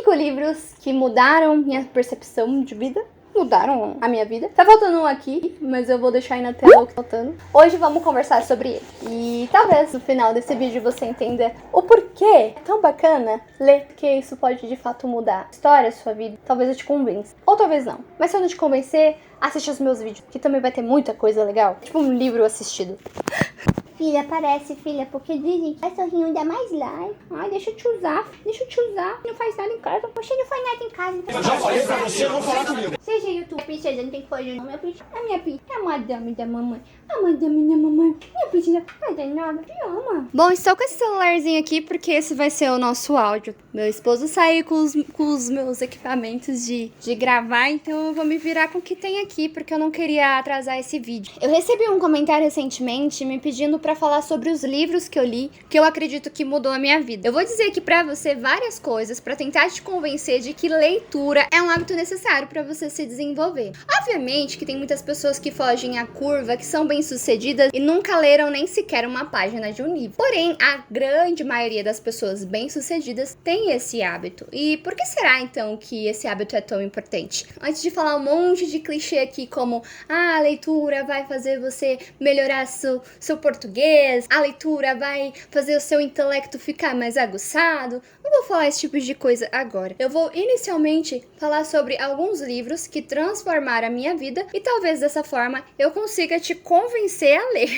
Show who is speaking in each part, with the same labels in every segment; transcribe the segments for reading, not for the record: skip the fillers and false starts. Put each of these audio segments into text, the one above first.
Speaker 1: 5 livros que mudaram minha percepção de vida. Mudaram a minha vida. Tá faltando um aqui, mas eu vou deixar aí na tela o que tá faltando. Hoje vamos conversar sobre ele. E talvez no final desse vídeo você entenda o porquê é tão bacana ler, porque isso pode de fato mudar a história, a sua vida. Talvez eu te convença. Ou talvez não. Mas se eu não te convencer, assiste os meus vídeos, que também vai ter muita coisa legal. Tipo um livro assistido. Filha, parece, filha, porque dizem que sorrinho dá mais like. Ai, deixa eu te usar. Não faz nada em casa. Você não faz nada em casa.
Speaker 2: Eu já falei pra você não falar comigo.
Speaker 1: Seja YouTube, princesa, não tem que fazer não. Minha princesa, a minha princesa, a madame da mamãe. A madame da mamãe. Minha princesa, não faz nada, te ama. Bom, estou com esse celularzinho aqui porque esse vai ser o nosso áudio. Meu esposo saiu com os meus equipamentos de gravar, então eu vou me virar com o que tem aqui, porque eu não queria atrasar esse vídeo. Eu recebi um comentário recentemente me pedindo pra falar sobre os livros que eu li, que eu acredito que mudou a minha vida. Eu vou dizer aqui pra você várias coisas pra tentar te convencer de que leitura é um hábito necessário pra você se desenvolver. Obviamente que tem muitas pessoas que fogem à curva, que são bem-sucedidas e nunca leram nem sequer uma página de um livro. Porém, a grande maioria das pessoas bem-sucedidas tem esse hábito. E por que será então que esse hábito é tão importante? Antes de falar um monte de clichê aqui como a leitura vai fazer você melhorar seu português, a leitura vai fazer o seu intelecto ficar mais aguçado, não vou falar esse tipo de coisa agora. Eu vou inicialmente falar sobre alguns livros que transformaram a minha vida e talvez dessa forma eu consiga te convencer a ler.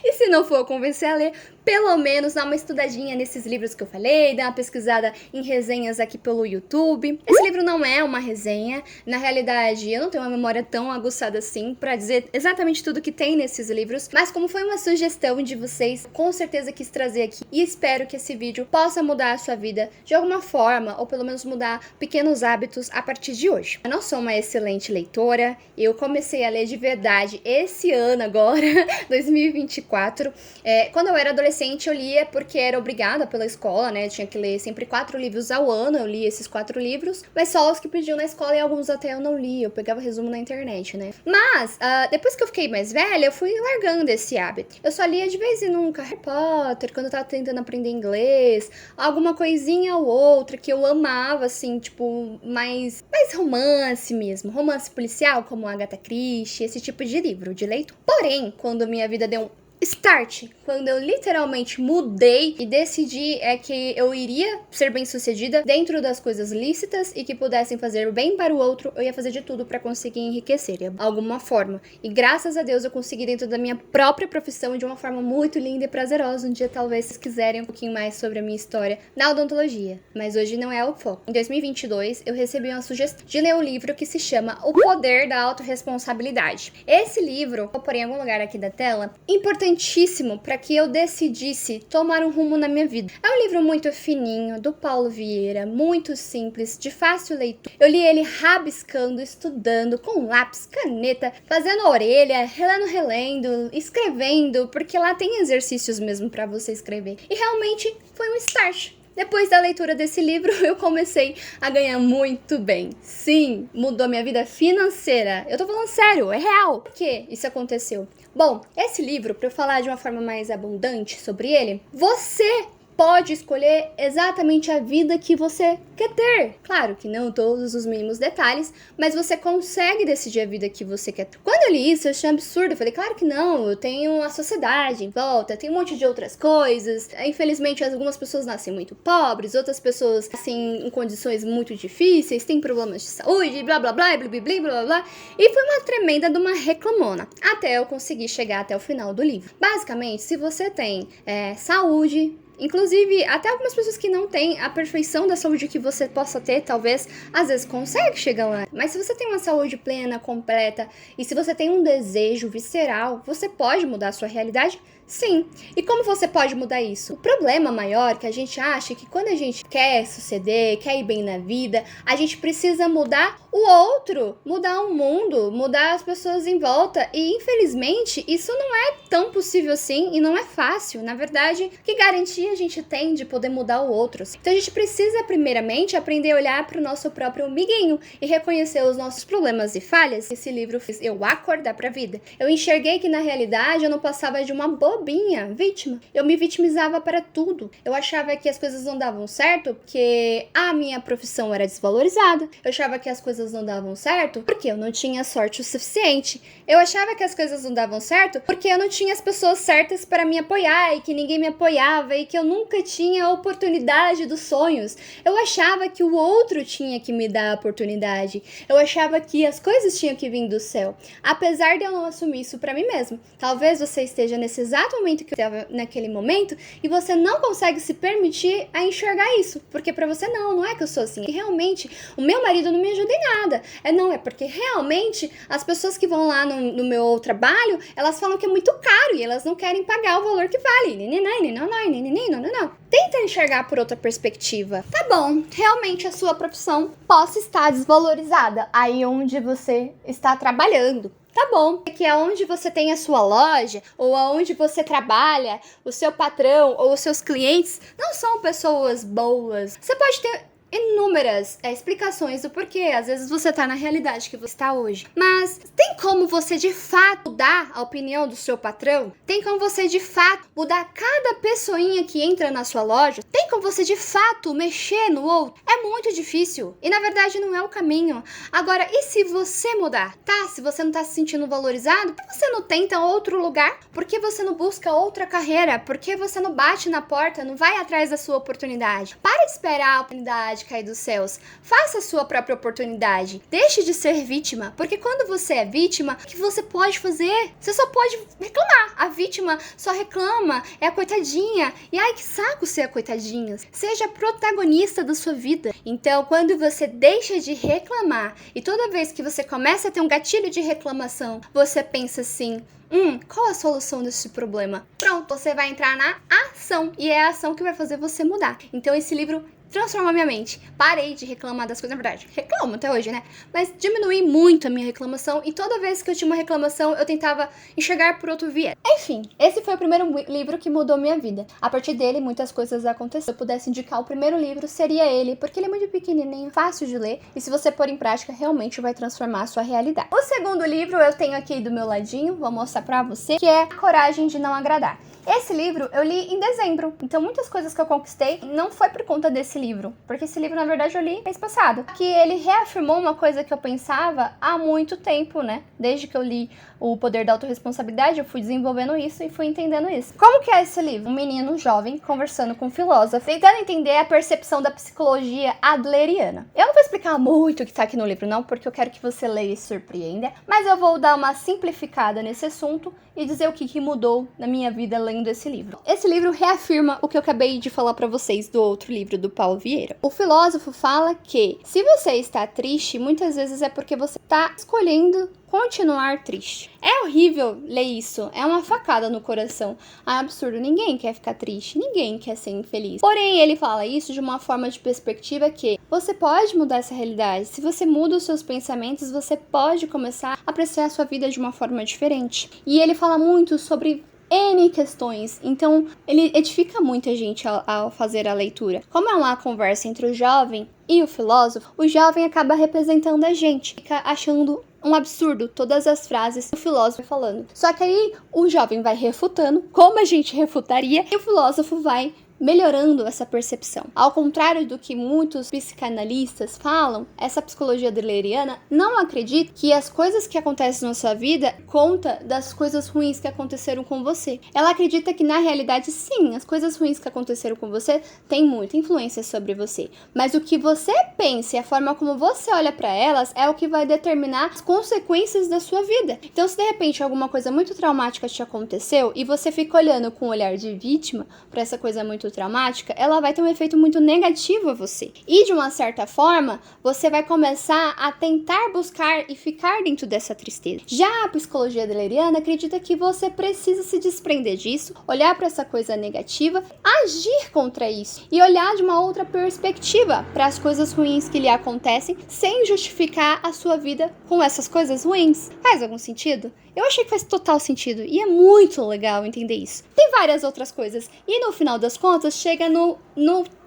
Speaker 1: E se não for convencer a ler, pelo menos dá uma estudadinha nesses livros que eu falei, dá uma pesquisada em resenhas aqui pelo YouTube. Esse livro não é uma resenha, na realidade eu não tenho uma memória tão aguçada assim pra dizer exatamente tudo que tem nesses livros, mas como foi uma sugestão de vocês, com certeza quis trazer aqui e espero que esse vídeo possa mudar a sua vida de alguma forma, ou pelo menos mudar pequenos hábitos a partir de hoje. Eu não sou uma excelente leitora, eu comecei a ler de verdade esse ano agora, 2024. Quando eu era adolescente eu lia porque era obrigada pela escola, né? Eu tinha que ler sempre 4 livros ao ano, eu li esses 4 livros, mas só os que pediam na escola e alguns até eu não li, eu pegava resumo na internet, né? Mas, depois que eu fiquei mais velha, eu fui largando esse hábito. Eu só lia de vez em nunca Harry Potter, quando eu tava tentando aprender inglês, alguma coisinha ou outra que eu amava, assim, tipo, mais romance mesmo, romance policial, como Agatha Christie, esse tipo de livro, de leitura. Porém, quando minha vida deu um start, quando eu literalmente mudei e decidi que eu iria ser bem-sucedida dentro das coisas lícitas e que pudessem fazer bem para o outro, eu ia fazer de tudo para conseguir enriquecer de alguma forma. E graças a Deus eu consegui dentro da minha própria profissão de uma forma muito linda e prazerosa. Um dia talvez vocês quiserem um pouquinho mais sobre a minha história na odontologia, mas hoje não é o foco. Em 2022 eu recebi uma sugestão de ler um livro que se chama O Poder da Autorresponsabilidade. Esse livro, vou pôr em algum lugar aqui da tela, importantíssimo para que eu decidisse tomar um rumo na minha vida. É um livro muito fininho, do Paulo Vieira, muito simples, de fácil leitura. Eu li ele rabiscando, estudando, com lápis, caneta, fazendo a orelha, relendo, escrevendo, porque lá tem exercícios mesmo para você escrever. E realmente foi um start. Depois da leitura desse livro, eu comecei a ganhar muito bem. Sim, mudou minha vida financeira. Eu tô falando sério, é real. Por que isso aconteceu? Bom, esse livro, para eu falar de uma forma mais abundante sobre ele, você pode escolher exatamente a vida que você quer ter. Claro que não todos os mínimos detalhes, mas você consegue decidir a vida que você quer ter. Quando eu li isso, eu achei absurdo. Eu falei, claro que não, eu tenho a sociedade em volta, tem um monte de outras coisas. Infelizmente, algumas pessoas nascem muito pobres, outras pessoas nascem em condições muito difíceis, têm problemas de saúde, blá blá blá, blá blá blá blá blá. E foi uma tremenda de uma reclamona, até eu conseguir chegar até o final do livro. Basicamente, se você tem saúde, inclusive, até algumas pessoas que não têm a perfeição da saúde que você possa ter, talvez, às vezes consegue chegar lá. Mas se você tem uma saúde plena, completa, e se você tem um desejo visceral, você pode mudar a sua realidade? Sim. E como você pode mudar isso? O problema maior que a gente acha é que quando a gente quer suceder, quer ir bem na vida, a gente precisa mudar o outro, mudar o mundo, mudar as pessoas em volta. E infelizmente isso não é tão possível assim e não é fácil. Na verdade, que garantia a gente tem de poder mudar o outro? Então a gente precisa primeiramente aprender a olhar para o nosso próprio amiguinho e reconhecer os nossos problemas e falhas. Esse livro fez eu acordar para a vida. Eu enxerguei que na realidade eu não passava de uma boa bobinha, vítima. Eu me vitimizava para tudo. Eu achava que as coisas não davam certo porque a minha profissão era desvalorizada. Eu achava que as coisas não davam certo porque eu não tinha sorte o suficiente. Eu achava que as coisas não davam certo porque eu não tinha as pessoas certas para me apoiar e que ninguém me apoiava e que eu nunca tinha a oportunidade dos sonhos. Eu achava que o outro tinha que me dar a oportunidade. Eu achava que as coisas tinham que vir do céu. Apesar de eu não assumir isso pra mim mesmo. Talvez você esteja nesse exato momento que eu estava naquele momento e você não consegue se permitir a enxergar isso. Porque pra você não é que eu sou assim. Realmente, o meu marido não me ajuda em nada. É porque realmente as pessoas que vão lá no meu trabalho, elas falam que é muito caro e elas não querem pagar o valor que vale. Não. Tenta enxergar por outra perspectiva. Tá bom, realmente a sua profissão possa estar desvalorizada aí onde você está trabalhando. Tá bom, é que aonde você tem a sua loja, ou aonde você trabalha, o seu patrão ou os seus clientes não são pessoas boas. Você pode ter inúmeras explicações do porquê. Às vezes você tá na realidade que você está hoje. Mas tem como você de fato mudar a opinião do seu patrão? Tem como você de fato mudar cada pessoinha que entra na sua loja? Tem como você de fato mexer no outro? É muito difícil. E na verdade não é o caminho. Agora, e se você mudar? Tá? Se você não tá se sentindo valorizado, por que você não tenta outro lugar? Por que você não busca outra carreira? Por que você não bate na porta, não vai atrás da sua oportunidade? Para de esperar a oportunidade cair dos céus. Faça a sua própria oportunidade. Deixe de ser vítima, porque quando você é vítima, o que você pode fazer? Você só pode reclamar. A vítima só reclama, é a coitadinha. E ai, que saco ser a coitadinha. Seja protagonista da sua vida. Então, quando você deixa de reclamar e toda vez que você começa a ter um gatilho de reclamação, você pensa assim: qual a solução desse problema? Pronto, você vai entrar na ação. E é a ação que vai fazer você mudar. Então, esse livro transformou minha mente. Parei de reclamar das coisas, na verdade. Reclamo até hoje, né? Mas diminui muito a minha reclamação e toda vez que eu tinha uma reclamação, eu tentava enxergar por outro viés. Enfim, esse foi o primeiro livro que mudou minha vida. A partir dele, muitas coisas aconteceram. Se eu pudesse indicar o primeiro livro, seria ele, porque ele é muito pequenininho, fácil de ler e se você pôr em prática, realmente vai transformar a sua realidade. O segundo livro eu tenho aqui do meu ladinho, vou mostrar pra você, que é A Coragem de Não Agradar. Esse livro eu li em dezembro, então muitas coisas que eu conquistei não foi por conta desse livro, porque esse livro, na verdade, eu li mês passado, que ele reafirmou uma coisa que eu pensava há muito tempo, né? Desde que eu li O Poder da Autorresponsabilidade, eu fui desenvolvendo isso e fui entendendo isso. Como que é esse livro? Um menino jovem conversando com um filósofo, tentando entender a percepção da psicologia adleriana. Eu não vou explicar muito o que tá aqui no livro, não, porque eu quero que você leia e se surpreenda, mas eu vou dar uma simplificada nesse assunto e dizer o que mudou na minha vida lendo esse livro. Esse livro reafirma o que eu acabei de falar pra vocês do outro livro do Paulo Vieira. O filósofo fala que se você está triste, muitas vezes é porque você está escolhendo continuar triste. É horrível ler isso, é uma facada no coração. É absurdo, ninguém quer ficar triste, ninguém quer ser infeliz. Porém, ele fala isso de uma forma de perspectiva que você pode mudar essa realidade. Se você muda os seus pensamentos, você pode começar a apreciar a sua vida de uma forma diferente. E ele fala muito sobre N questões, então ele edifica muita gente ao fazer a leitura. Como é uma conversa entre o jovem e o filósofo, o jovem acaba representando a gente, fica achando um absurdo todas as frases que o filósofo vai falando. Só que aí o jovem vai refutando, como a gente refutaria, e o filósofo vai melhorando essa percepção. Ao contrário do que muitos psicanalistas falam, essa psicologia adleriana não acredita que as coisas que acontecem na sua vida conta das coisas ruins que aconteceram com você. Ela acredita que na realidade, sim, as coisas ruins que aconteceram com você têm muita influência sobre você. Mas o que você pensa e a forma como você olha para elas é o que vai determinar as consequências da sua vida. Então, se de repente alguma coisa muito traumática te aconteceu e você fica olhando com um olhar de vítima para essa coisa muito traumática, ela vai ter um efeito muito negativo a você. E de uma certa forma, você vai começar a tentar buscar e ficar dentro dessa tristeza. Já a psicologia adleriana acredita que você precisa se desprender disso, olhar para essa coisa negativa, agir contra isso e olhar de uma outra perspectiva para as coisas ruins que lhe acontecem, sem justificar a sua vida com essas coisas ruins. Faz algum sentido? Eu achei que faz total sentido e é muito legal entender isso. Tem várias outras coisas e no final das contas chega no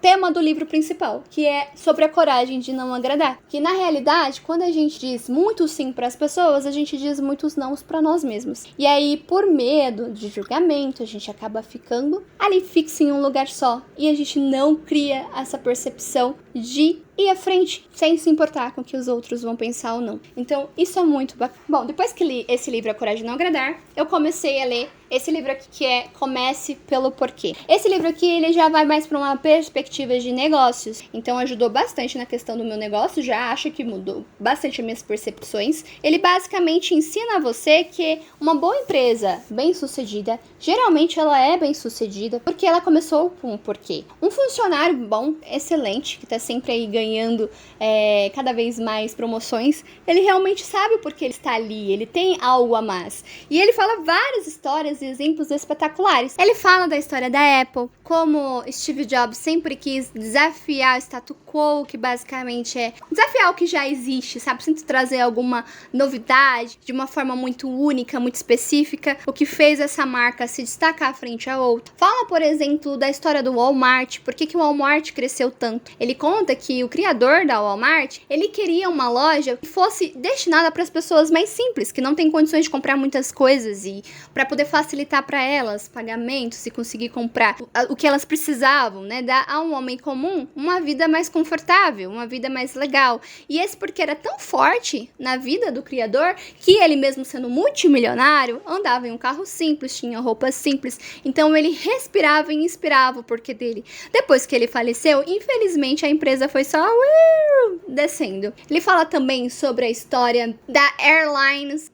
Speaker 1: tema do livro principal, que é sobre a coragem de não agradar. Que na realidade, quando a gente diz muito sim para as pessoas, a gente diz muitos não para nós mesmos. E aí, por medo de julgamento, a gente acaba ficando ali fixo em um lugar só. E a gente não cria essa percepção de ir à frente, sem se importar com o que os outros vão pensar ou não. Então, isso é muito bacana. Bom, depois que li esse livro, A Coragem de Não Agradar, eu comecei a ler esse livro aqui, que é Comece pelo Porquê. Esse livro aqui, ele já vai mais para uma perspectiva de negócios. Então, ajudou bastante na questão do meu negócio. Já acho que mudou bastante as minhas percepções. Ele basicamente ensina a você que uma boa empresa bem-sucedida, geralmente ela é bem-sucedida porque ela começou com um porquê. Um funcionário bom, excelente, que está sempre aí ganhando cada vez mais promoções, ele realmente sabe o porquê ele está ali. Ele tem algo a mais. E ele fala várias histórias e exemplos espetaculares. Ele fala da história da Apple, como Steve Jobs sempre quis desafiar o status quo, que basicamente é desafiar o que já existe, sabe? Sempre trazer alguma novidade de uma forma muito única, muito específica, o que fez essa marca se destacar frente a outra. Fala, por exemplo, da história do Walmart, por que o Walmart cresceu tanto. Ele conta que o criador da Walmart, ele queria uma loja que fosse destinada para as pessoas mais simples, que não tem condições de comprar muitas coisas e para poder facilitar para elas pagamentos e conseguir comprar o que elas precisavam, né? Dar a um homem comum uma vida mais confortável, uma vida mais legal. E esse porque era tão forte na vida do criador que ele mesmo sendo multimilionário, andava em um carro simples, tinha roupas simples. Então ele respirava e inspirava o porquê dele. Depois que ele faleceu, infelizmente a empresa foi só descendo. Ele fala também sobre a história da Airlines,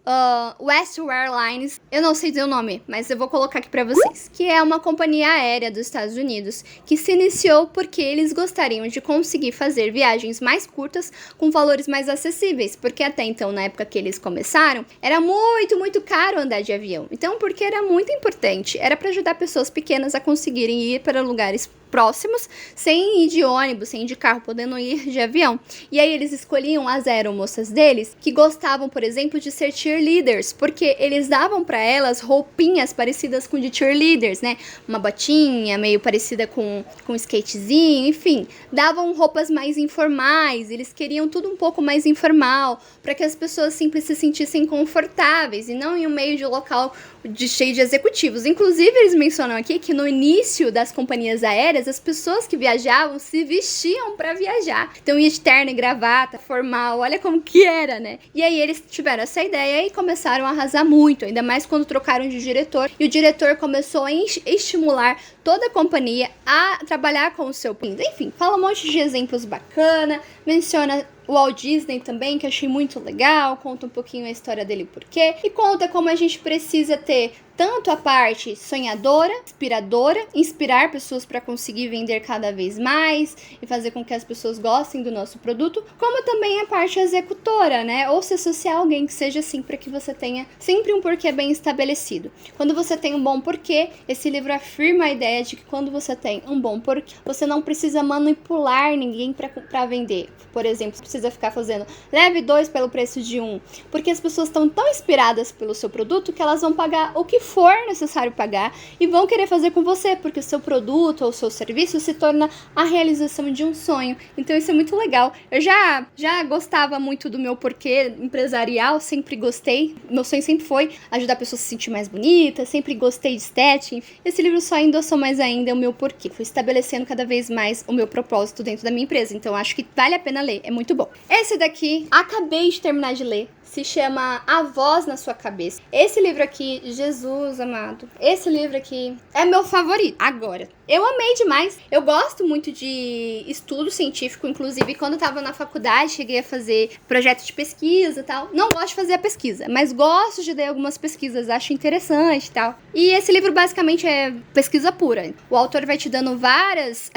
Speaker 1: Western Airlines. Eu não sei dizer o nome, mas eu vou colocar aqui pra vocês. Que é uma companhia aérea dos Estados Unidos que se iniciou porque eles gostariam de conseguir fazer viagens mais curtas com valores mais acessíveis. Porque até então, na época que eles começaram, era muito, muito caro andar de avião. Então, porque era muito importante. Era para ajudar pessoas pequenas a conseguirem ir para lugares próximos, sem ir de ônibus, sem ir de carro, podendo ir de avião. E aí eles escolhiam as aeromoças deles, que gostavam, por exemplo, de ser cheerleaders, porque eles davam para elas roupinhas parecidas com de cheerleaders, né? Uma botinha meio parecida com um skatezinho, enfim. Davam roupas mais informais, eles queriam tudo um pouco mais informal, para que as pessoas simples se sentissem confortáveis e não em um meio de local cheio de executivos. Inclusive, eles mencionam aqui que no início das companhias aéreas, as pessoas que viajavam se vestiam para viajar. Então ia de terno e gravata, formal, olha como que era, né? E aí eles tiveram essa ideia e começaram a arrasar muito, ainda mais quando trocaram de diretor. E o diretor começou a estimular toda a companhia a trabalhar com o seu pinto. Enfim, fala um monte de exemplos bacana, menciona o Walt Disney também, que eu achei muito legal, conta um pouquinho a história dele, por quê, e conta como a gente precisa ter tanto a parte sonhadora, inspiradora, inspirar pessoas para conseguir vender cada vez mais e fazer com que as pessoas gostem do nosso produto, como também a parte executora, né? Ou se associar a alguém que seja assim, para que você tenha sempre um porquê bem estabelecido. Quando você tem um bom porquê, esse livro afirma a ideia de que quando você tem um bom porquê, você não precisa manipular ninguém para vender. Por exemplo, você precisa ficar fazendo leve 2 pelo preço de 1, porque as pessoas estão tão inspiradas pelo seu produto que elas vão pagar o que for necessário pagar e vão querer fazer com você, porque o seu produto ou o seu serviço se torna a realização de um sonho. Então isso é muito legal. Eu já gostava muito do meu porquê empresarial, sempre gostei. Meu sonho sempre foi ajudar a pessoa a se sentir mais bonita, sempre gostei de estética. Esse livro só endossou mais ainda o meu porquê. Fui estabelecendo cada vez mais o meu propósito dentro da minha empresa. Então acho que vale a pena ler, é muito bom. Esse daqui, acabei de terminar de ler. Se chama A Voz na Sua Cabeça. Esse livro aqui, Jesus amado, esse livro aqui é meu favorito. Agora, eu amei demais. Eu gosto muito de estudo científico, inclusive quando eu tava na faculdade, cheguei a fazer projeto de pesquisa e tal. Não gosto de fazer a pesquisa, mas gosto de ler algumas pesquisas, acho interessante e tal. E esse livro basicamente é pesquisa pura. O autor vai te dando vários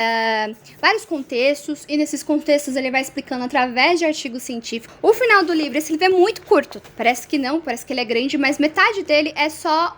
Speaker 1: contextos, e nesses contextos ele vai explicando através de artigos científicos. O final do livro, esse livro é muito curto. Parece que não, parece que ele é grande, mas metade dele é só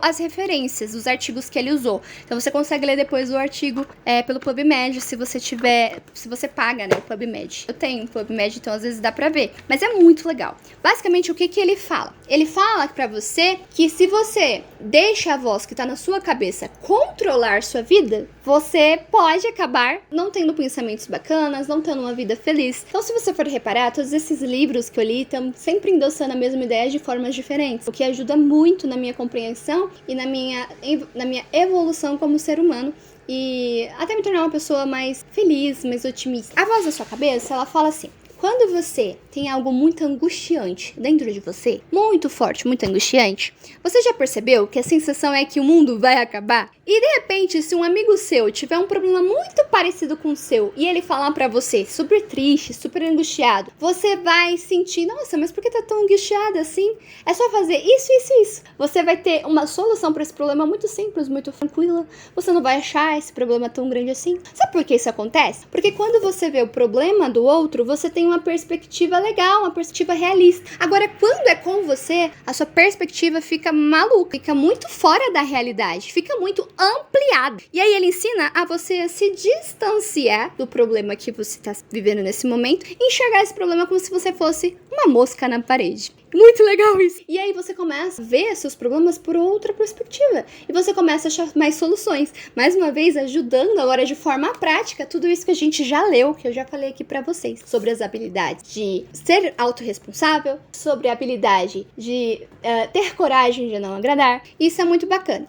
Speaker 1: as referências, os artigos que ele usou. Então você consegue ler depois o artigo pelo PubMed, se você paga, né, o PubMed. Eu tenho o PubMed, então às vezes dá pra ver. Mas é muito legal. Basicamente, o que ele fala? Ele fala pra você que se você deixa a voz que tá na sua cabeça controlar sua vida, você pode acabar não tendo pensamentos bacanas, não tendo uma vida feliz. Então, se você for reparar, todos esses livros que eu li estão sempre endossando a mesma ideia de formas diferentes, o que ajuda muito na minha compreensão e na minha evolução como ser humano. E até me tornar uma pessoa mais feliz, mais otimista. A voz da sua cabeça, ela fala assim: quando você tem algo muito angustiante dentro de você, muito forte, muito angustiante, você já percebeu que a sensação é que o mundo vai acabar? E de repente, se um amigo seu tiver um problema muito parecido com o seu e ele falar pra você, super triste, super angustiado, você vai sentir, nossa, mas por que tá tão angustiada assim? É só fazer isso, isso, isso. Você vai ter uma solução pra esse problema muito simples, muito tranquila. Você não vai achar esse problema tão grande assim. Sabe por que isso acontece? Porque quando você vê o problema do outro, você tem uma perspectiva legal, uma perspectiva realista. Agora, quando é com você, a sua perspectiva fica maluca, fica muito fora da realidade, fica muito ampliada. E aí ele ensina a você a se distanciar do problema que você está vivendo nesse momento e enxergar esse problema como se você fosse uma mosca na parede. Muito legal isso. E aí você começa a ver seus problemas por outra perspectiva. E você começa a achar mais soluções. Mais uma vez, ajudando agora de forma prática tudo isso que a gente já leu, que eu já falei aqui pra vocês. Sobre as habilidades de ser autorresponsável, sobre a habilidade de ter coragem de não agradar. Isso é muito bacana.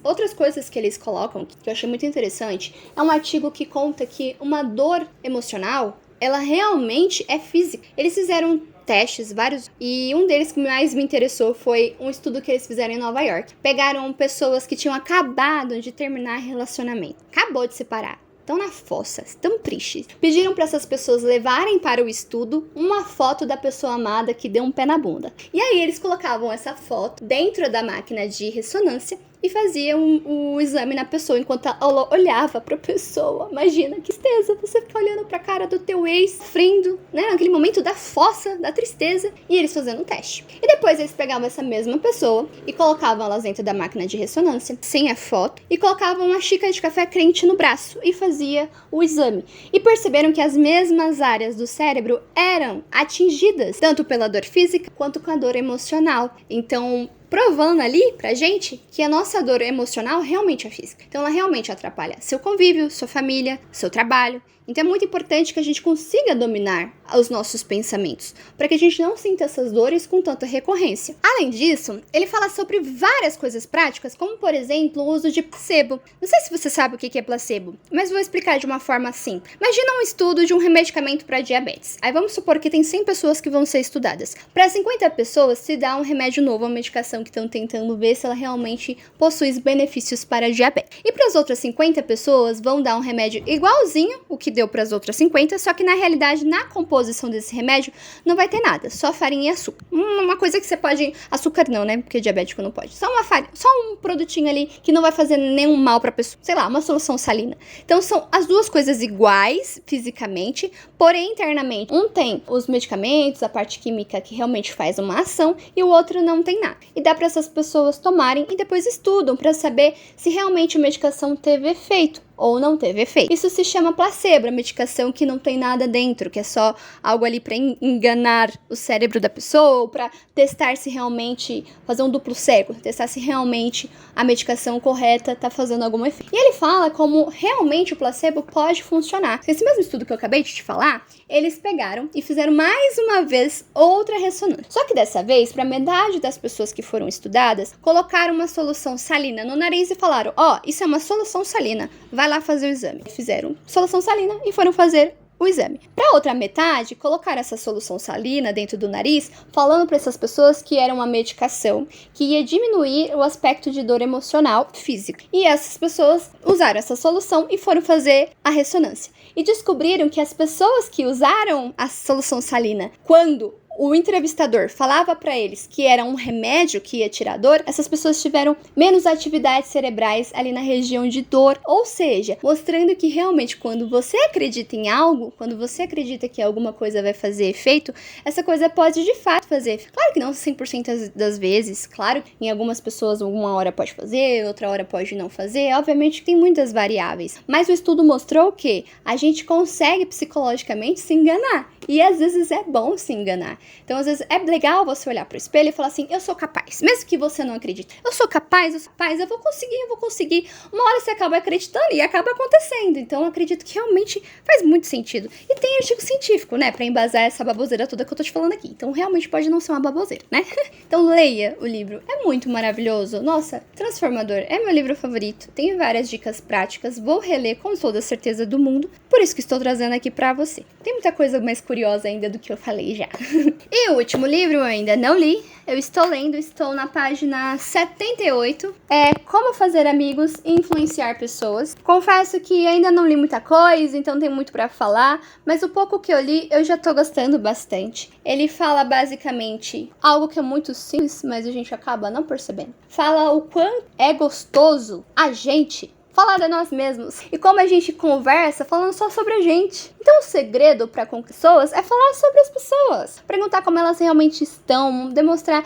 Speaker 1: Outras coisas que eles colocam, que eu achei muito interessante, é um artigo que conta que uma dor emocional, ela realmente é física. Eles fizeram testes, vários, e um deles que mais me interessou foi um estudo que eles fizeram em Nova York. Pegaram pessoas que tinham acabado de terminar relacionamento, acabou de separar, estão na fossa, estão tristes. Pediram para essas pessoas levarem para o estudo uma foto da pessoa amada que deu um pé na bunda. E aí eles colocavam essa foto dentro da máquina de ressonância e faziam o exame na pessoa enquanto ela olhava pra pessoa. Imagina, que tristeza, você ficar olhando pra cara do teu ex, sofrendo, né, naquele momento da fossa, da tristeza, e eles fazendo um teste. E depois eles pegavam essa mesma pessoa e colocavam elas dentro da máquina de ressonância, sem a foto, e colocavam uma xícara de café quente no braço e fazia o exame. E perceberam que as mesmas áreas do cérebro eram atingidas, tanto pela dor física quanto com a dor emocional. Então, provando ali pra gente que a nossa dor emocional realmente é física. Então ela realmente atrapalha seu convívio, sua família, seu trabalho. Então é muito importante que a gente consiga dominar os nossos pensamentos, para que a gente não sinta essas dores com tanta recorrência. Além disso, ele fala sobre várias coisas práticas, como por exemplo o uso de placebo. Não sei se você sabe o que é placebo, mas vou explicar de uma forma simples. Imagina um estudo de um medicamento para diabetes. Aí vamos supor que tem 100 pessoas que vão ser estudadas. Para 50 pessoas se dá um remédio novo, uma medicação que estão tentando ver se ela realmente possui benefícios para a diabetes. E para as outras 50 pessoas vão dar um remédio igualzinho o que deu para as outras 50, só que na realidade, na composição desse remédio, não vai ter nada, só farinha e açúcar. Uma coisa que você pode... Açúcar não, né? Porque diabético não pode. Só uma farinha, só um produtinho ali que não vai fazer nenhum mal pra pessoa. Sei lá, uma solução salina. Então, são as duas coisas iguais, fisicamente, porém, internamente. Um tem os medicamentos, a parte química que realmente faz uma ação, e o outro não tem nada. E dá pra essas pessoas tomarem e depois estudam pra saber se realmente a medicação teve efeito ou não teve efeito. Isso se chama placebo, a medicação que não tem nada dentro, que é só algo ali para enganar o cérebro da pessoa, ou para testar se realmente, fazer um duplo cego, testar se realmente a medicação correta tá fazendo algum efeito. E ele fala como realmente o placebo pode funcionar. Esse mesmo estudo que eu acabei de te falar, eles pegaram e fizeram mais uma vez outra ressonância. Só que dessa vez, para metade das pessoas que foram estudadas, colocaram uma solução salina no nariz e falaram, isso é uma solução salina, vai lá fazer o exame. Fizeram solução salina e foram fazer o exame. Para outra metade, colocaram essa solução salina dentro do nariz, falando para essas pessoas que era uma medicação que ia diminuir o aspecto de dor emocional física. E essas pessoas usaram essa solução e foram fazer a ressonância. E descobriram que as pessoas que usaram a solução salina quando o entrevistador falava para eles que era um remédio que ia tirar dor, essas pessoas tiveram menos atividades cerebrais ali na região de dor, ou seja, mostrando que realmente quando você acredita em algo, quando você acredita que alguma coisa vai fazer efeito, essa coisa pode de fato fazer efeito. Claro que não 100% das vezes, claro que em algumas pessoas uma hora pode fazer, outra hora pode não fazer, obviamente tem muitas variáveis, mas o estudo mostrou que a gente consegue psicologicamente se enganar, e às vezes é bom se enganar. Então às vezes é legal você olhar pro espelho e falar assim, eu sou capaz, mesmo que você não acredite, eu sou capaz, eu vou conseguir, uma hora você acaba acreditando e acaba acontecendo. Então eu acredito que realmente faz muito sentido, e tem artigo científico, né, pra embasar essa baboseira toda que eu tô te falando aqui, então realmente pode não ser uma baboseira, né? Então leia o livro, é muito maravilhoso, nossa, transformador, é meu livro favorito, tem várias dicas práticas, vou reler com toda a certeza do mundo, por isso que estou trazendo aqui pra você. Tem muita coisa mais curiosa ainda do que eu falei já. E o último livro eu ainda não li, eu estou lendo, estou na página 78, é Como Fazer Amigos e Influenciar Pessoas. Confesso que ainda não li muita coisa, então tem muito pra falar, mas o pouco que eu li eu já tô gostando bastante. Ele fala basicamente algo que é muito simples, mas a gente acaba não percebendo. Fala o quanto é gostoso a gente falar de nós mesmos e como a gente conversa falando só sobre a gente. Então o segredo para com pessoas é falar sobre as pessoas, perguntar como elas realmente estão, demonstrar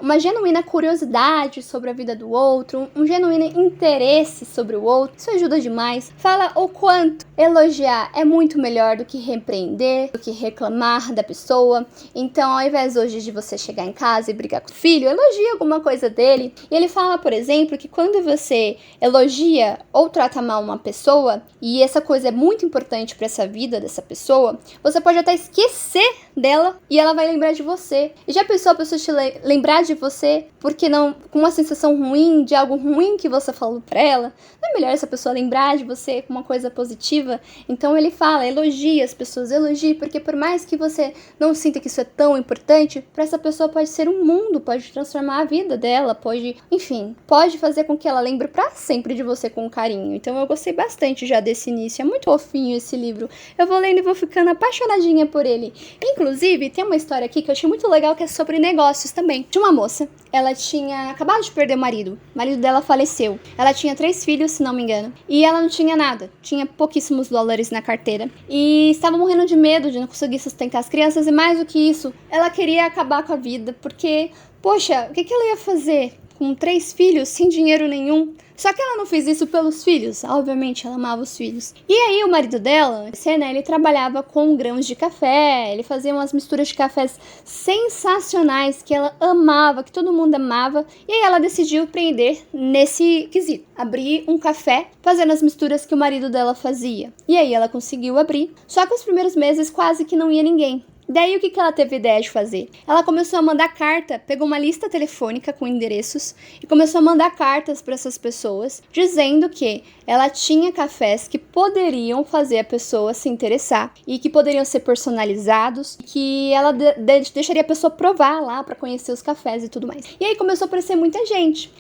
Speaker 1: uma genuína curiosidade sobre a vida do outro, um genuíno interesse sobre o outro. Isso ajuda demais. Fala o quanto elogiar é muito melhor do que repreender, do que reclamar da pessoa. Então, ao invés hoje de você chegar em casa e brigar com o filho, elogia alguma coisa dele. E ele fala, por exemplo, que quando você elogia ou trata mal uma pessoa, e essa coisa é muito importante para essa vida dessa pessoa, você pode até esquecer dela e ela vai lembrar de você. E já pensou a pessoa te lembrar de você porque não, com uma sensação ruim, de algo ruim que você falou pra ela? Não é melhor essa pessoa lembrar de você com uma coisa positiva? Então ele fala, elogie as pessoas, elogie, porque por mais que você não sinta que isso é tão importante, pra essa pessoa pode ser um mundo, pode transformar a vida dela, pode fazer com que ela lembre pra sempre de você com carinho. Então eu gostei bastante já desse início, é muito fofinho esse livro. Eu vou lendo e vou ficando apaixonadinha por ele. Inclusive, tem uma história aqui que eu achei muito legal, que é sobre negócios também. De uma moça, ela tinha acabado de perder o marido dela faleceu. Ela tinha 3 filhos, se não me engano, e ela não tinha nada, tinha pouquíssimos dólares na carteira, e estava morrendo de medo de não conseguir sustentar as crianças, e mais do que isso, ela queria acabar com a vida, porque, poxa, o que ela ia fazer com 3 filhos, sem dinheiro nenhum? Só que ela não fez isso pelos filhos, obviamente ela amava os filhos. E aí o marido dela, ele trabalhava com grãos de café, ele fazia umas misturas de cafés sensacionais que ela amava, que todo mundo amava. E aí ela decidiu empreender nesse quesito, abrir um café fazendo as misturas que o marido dela fazia. E aí ela conseguiu abrir, só que os primeiros meses quase que não ia ninguém. Daí o que ela teve ideia de fazer? Ela começou a mandar carta, pegou uma lista telefônica com endereços e começou a mandar cartas para essas pessoas, dizendo que ela tinha cafés que poderiam fazer a pessoa se interessar e que poderiam ser personalizados, que ela deixaria a pessoa provar lá para conhecer os cafés e tudo mais. E aí começou a aparecer muita gente,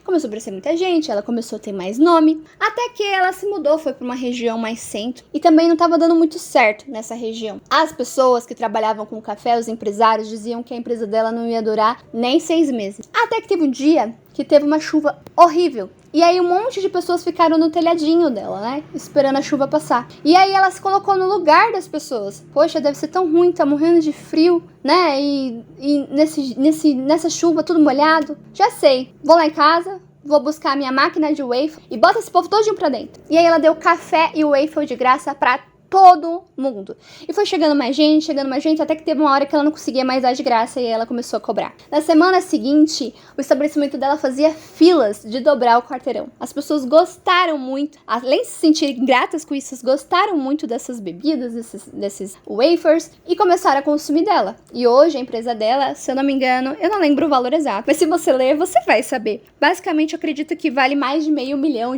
Speaker 1: ela começou a ter mais nome, até que ela se mudou, foi para uma região mais centro e também não estava dando muito certo nessa região. As pessoas que trabalhavam com café, os empresários diziam que a empresa dela não ia durar nem 6 meses. Até que teve um dia que teve uma chuva horrível. E aí um monte de pessoas ficaram no telhadinho dela, né? Esperando a chuva passar. E aí ela se colocou no lugar das pessoas. Poxa, deve ser tão ruim, tá morrendo de frio, né? E nessa chuva tudo molhado. Já sei, vou lá em casa, vou buscar a minha máquina de waffle e bota esse povo todinho pra dentro. E aí ela deu café e waffle de graça pra todo mundo. E foi chegando mais gente, até que teve uma hora que ela não conseguia mais dar de graça e aí ela começou a cobrar. Na semana seguinte, o estabelecimento dela fazia filas de dobrar o quarteirão. As pessoas gostaram muito, além de se sentirem gratas com isso, gostaram muito dessas bebidas, desses wafers, e começaram a consumir dela. E hoje a empresa dela, se eu não me engano, eu não lembro o valor exato, mas se você ler, você vai saber. Basicamente, eu acredito que vale mais de $500 milhão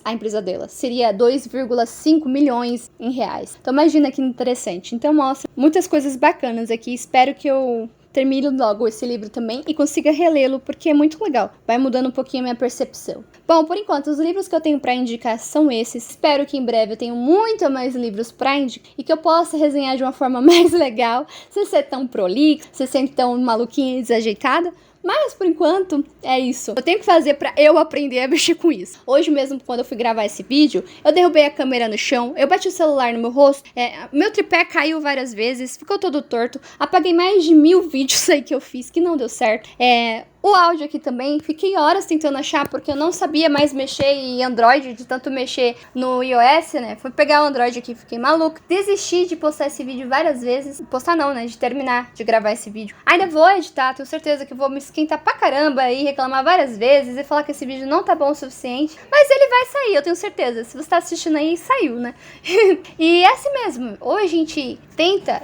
Speaker 1: a empresa dela. Seria 2,5 milhões em reais. Então imagina que interessante. Então mostra muitas coisas bacanas aqui. Espero que eu termine logo esse livro também e consiga relê-lo, porque é muito legal. Vai mudando um pouquinho a minha percepção. Bom, por enquanto, os livros que eu tenho pra indicar são esses. Espero que em breve eu tenha muito mais livros pra indicar e que eu possa resenhar de uma forma mais legal, sem ser tão prolixo, sem ser tão maluquinha e desajeitada. Mas, por enquanto, é isso. Eu tenho que fazer pra eu aprender a mexer com isso. Hoje mesmo, quando eu fui gravar esse vídeo, eu derrubei a câmera no chão, eu bati o celular no meu rosto, meu tripé caiu várias vezes, ficou todo torto, apaguei mais de 1000 vídeos aí que eu fiz, que não deu certo. O áudio aqui também, fiquei horas tentando achar, porque eu não sabia mais mexer em Android, de tanto mexer no iOS, né? Fui pegar o Android aqui, fiquei maluca. Desisti de postar esse vídeo várias vezes. Postar não, né? De terminar de gravar esse vídeo. Ainda vou editar, tenho certeza que vou me esquentar pra caramba e reclamar várias vezes e falar que esse vídeo não tá bom o suficiente. Mas ele vai sair, eu tenho certeza. Se você tá assistindo aí, saiu, né? E é assim mesmo. Ou a gente tenta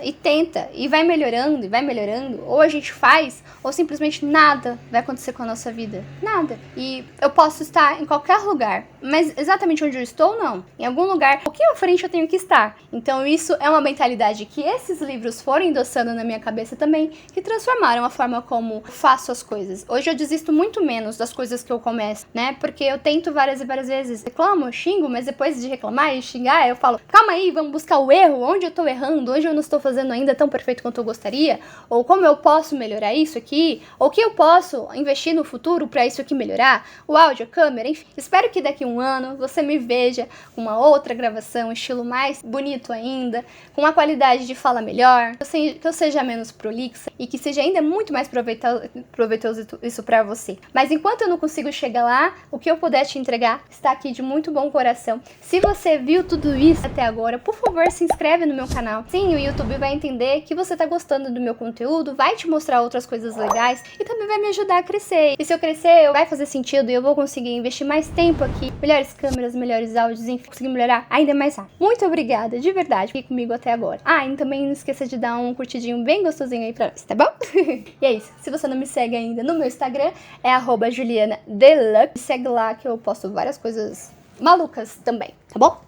Speaker 1: e vai melhorando, ou a gente faz, ou simplesmente nada vai acontecer com a nossa vida. Nada. E eu posso estar em qualquer lugar, mas exatamente onde eu estou, não. Em algum lugar, um pouquinho à frente eu tenho que estar. Então isso é uma mentalidade que esses livros foram endossando na minha cabeça também, que transformaram a forma como faço as coisas. Hoje eu desisto muito menos das coisas que eu começo, né? Porque eu tento várias e várias vezes. Reclamo, xingo, mas depois de reclamar e xingar, eu falo, calma aí, vamos buscar o erro, onde eu tô errando, onde eu não estou fazendo ainda tão perfeito quanto eu gostaria, ou como eu posso melhorar isso aqui, ou o que eu posso investir no futuro para isso aqui melhorar, o áudio, a câmera, enfim. Espero que daqui a um ano você me veja com uma outra gravação, um estilo mais bonito ainda, com uma qualidade de fala melhor, que eu seja menos prolixa e que seja ainda muito mais proveitoso isso para você. Mas enquanto eu não consigo chegar lá, o que eu puder te entregar está aqui de muito bom coração. Se você viu tudo isso até agora, por favor, se inscreve no meu canal. Sim, o YouTube vai entender que você tá gostando do meu conteúdo, vai te mostrar outras coisas legais e também vai me ajudar a crescer. E se eu crescer, vai fazer sentido e eu vou conseguir investir mais tempo aqui, melhores câmeras, melhores áudios, enfim, conseguir melhorar ainda mais rápido. Muito obrigada, de verdade, fique comigo até agora. E também não esqueça de dar um curtidinho bem gostosinho aí pra nós, tá bom? E é isso. Se você não me segue ainda no meu Instagram, é @julianadeluxe. Me segue lá que eu posto várias coisas malucas também, tá bom?